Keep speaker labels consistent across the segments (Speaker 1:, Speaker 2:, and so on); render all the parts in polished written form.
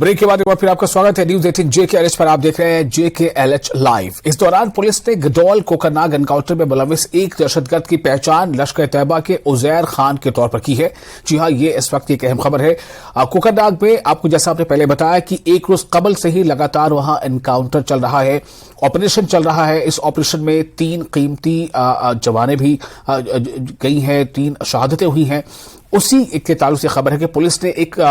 Speaker 1: Break के बाद एक बार फिर आपका स्वागत है न्यूज 18 JKLH पर। आप देख रहे हैं JKLH लाइव। इस दौरान पुलिस ने गदौल कोकरनाग एनकाउंटर में मुलविस एक दहशतगर्द की पहचान लश्कर तैयबा के उजैर खान के तौर पर की है। जी हां, ये इस वक्त एक अहम खबर है। कोकरनाग में आपको जैसा आपने पहले बताया कि एक रोज कबल से ही लगातार वहां एनकाउंटर चल रहा है, ऑपरेशन चल रहा है। इस ऑपरेशन में 3 कीमती जवानें भी गई हैं, 3 शहादतें हुई हैं। उसी के ताल्लुक से खबर है कि पुलिस ने एक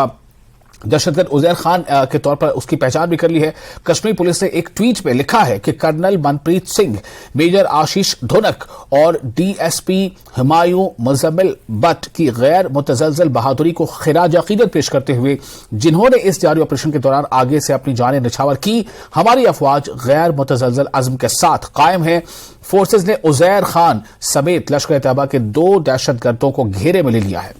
Speaker 1: दहशतगर्द उजैर खान के तौर पर उसकी पहचान भी कर ली है। कश्मीर पुलिस ने एक ट्वीट में लिखा है कि कर्नल मनप्रीत सिंह, मेजर आशीष धुनक और DSP हुमायूं मुजम्मिल बट की गैर मुतजलजल बहादुरी को खिराज अकीदत पेश करते हुए जिन्होंने इस जारी ऑपरेशन के दौरान आगे से अपनी जानें निछावर की, हमारी अफवाज गैर मुतजलजल अज़्म के साथ कायम है। फोर्सेज ने उजैर खान समेत लश्कर तैयबा के 2 दहशतगर्दों को घेरे में ले लिया है।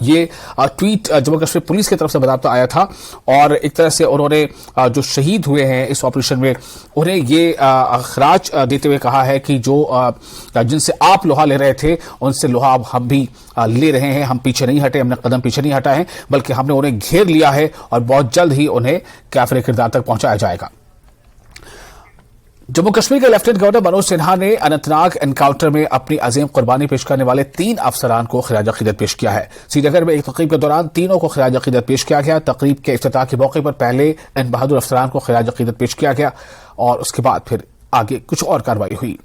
Speaker 1: ये ट्वीट जम्मू कश्मीर पुलिस की तरफ से बताता आया था और एक तरह से उन्होंने जो शहीद हुए हैं इस ऑपरेशन में उन्हें ये खराज देते हुए कहा है कि जो जिनसे आप लोहा ले रहे थे उनसे लोहा अब हम भी ले रहे हैं। हम पीछे नहीं हटे, हमने कदम पीछे नहीं हटाए हैं, बल्कि हमने उन्हें घेर लिया है और बहुत जल्द ही उन्हें काफिर किरदार तक पहुंचाया जाएगा। जम्मू कश्मीर के लेफ्टिनेंट गवर्नर मनोज सिन्हा ने अनंतनाग एनकाउंटर में अपनी अजीम कुर्बानी पेश करने वाले 3 अफसरान को खिराज अकीदत पेश किया है। श्रीनगर में एक तकरीब के दौरान तीनों को खिराज अकीदत पेश किया गया। तकरीब के इफ्तिताह के मौके पर पहले इन बहादुर अफसरान को खिराज अकीदत पेश किया गया और उसके बाद फिर आगे कुछ और कार्रवाई हुई।